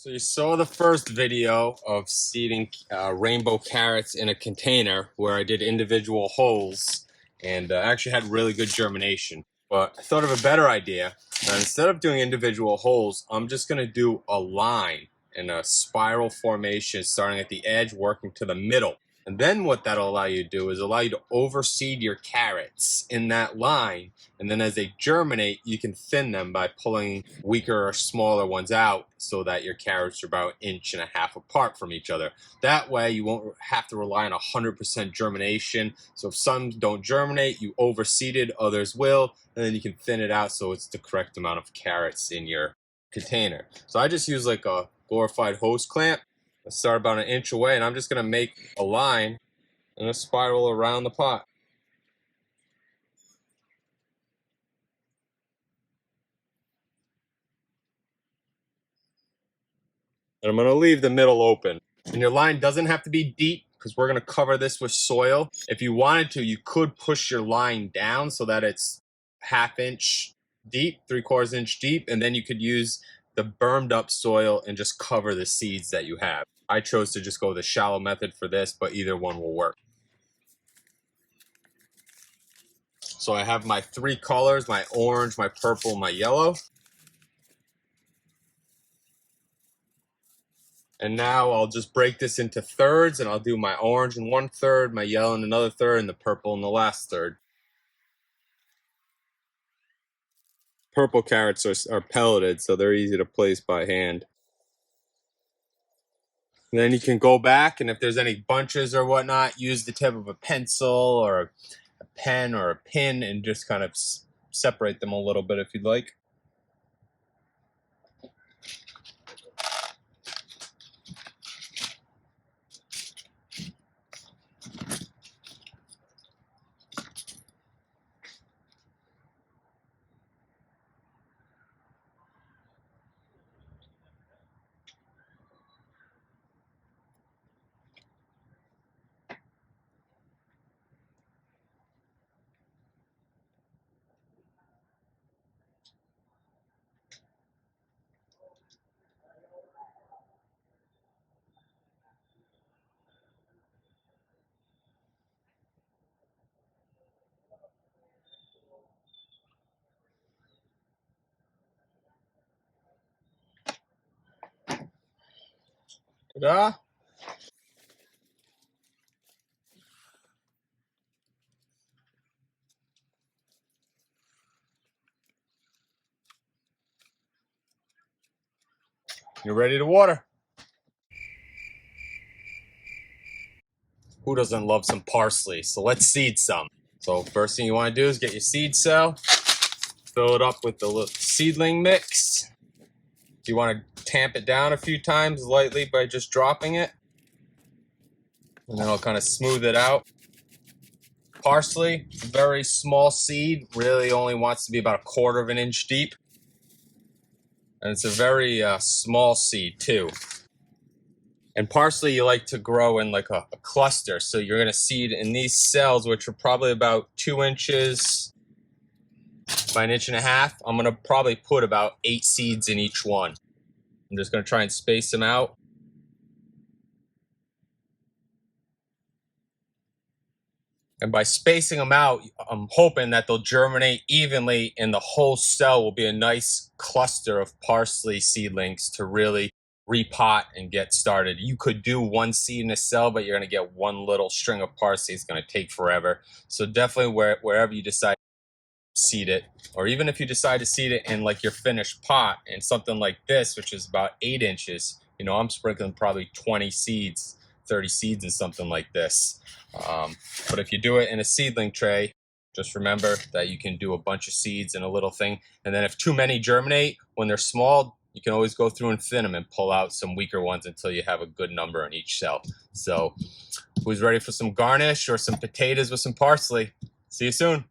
So you saw the first video of seeding rainbow carrots in a container where I did individual holes and actually had really good germination. But I thought of a better idea. Instead of doing individual holes, I'm just going to do a line in a spiral formation starting at the edge, working to the middle. And then what that'll allow you to do is allow you to overseed your carrots in that line. And then as they germinate, you can thin them by pulling weaker or smaller ones out so that your carrots are about 1.5 inches apart from each other. That way you won't have to rely on 100% germination. So if some don't germinate, you overseeded, others will, and then you can thin it out so it's the correct amount of carrots in your container. So I just use like a glorified hose clamp. I start about 1 inch away, and I'm just going to make a line and a spiral around the pot. And I'm going to leave the middle open. And your line doesn't have to be deep because we're going to cover this with soil. If you wanted to, you could push your line down so that it's 1/2 inch deep, 3/4 inch deep, and then you could use the bermed up soil and just cover the seeds that you have. I chose to just go the shallow method for this, but either one will work. So I have my 3 colors, my orange, my purple, my yellow. And now I'll just break this into thirds, and I'll do my orange in 1/3, my yellow in another third, and the purple in the last third. Purple carrots are pelleted, so they're easy to place by hand. And then you can go back, and if there's any bunches or whatnot, use the tip of a pencil or a pen or a pin and just kind of separate them a little bit if you'd like. Ta-da! You're ready to water. Who doesn't love some parsley? So let's seed some. So first thing you want to do is get your seed cell, fill it up with the little seedling mix. You want to tamp it down a few times lightly by just dropping it, and then I'll kind of smooth it out. Parsley, very small seed, really only wants to be about 1/4 inch deep. And it's a very small seed too. And parsley you like to grow in like a cluster. So you're going to seed in these cells, which are probably about 2 inches by 1.5 inches. I'm going to probably put about 8 seeds in each one. I'm just going to try and space them out. And by spacing them out, I'm hoping that they'll germinate evenly and the whole cell will be a nice cluster of parsley seedlings to really repot and get started. You could do 1 seed in a cell, but you're going to get 1 little string of parsley. It's going to take forever. So definitely wherever you decide to seed it, or even if you decide to seed it in like your finished pot in something like this, which is about 8 inches, you know, I'm sprinkling probably 20 seeds, 30 seeds in something like this. But if you do it in a seedling tray, just remember that you can do a bunch of seeds in a little thing. And then if too many germinate, when they're small, you can always go through and thin them and pull out some weaker ones until you have a good number in each cell. So who's ready for some garnish or some potatoes with some parsley? See you soon.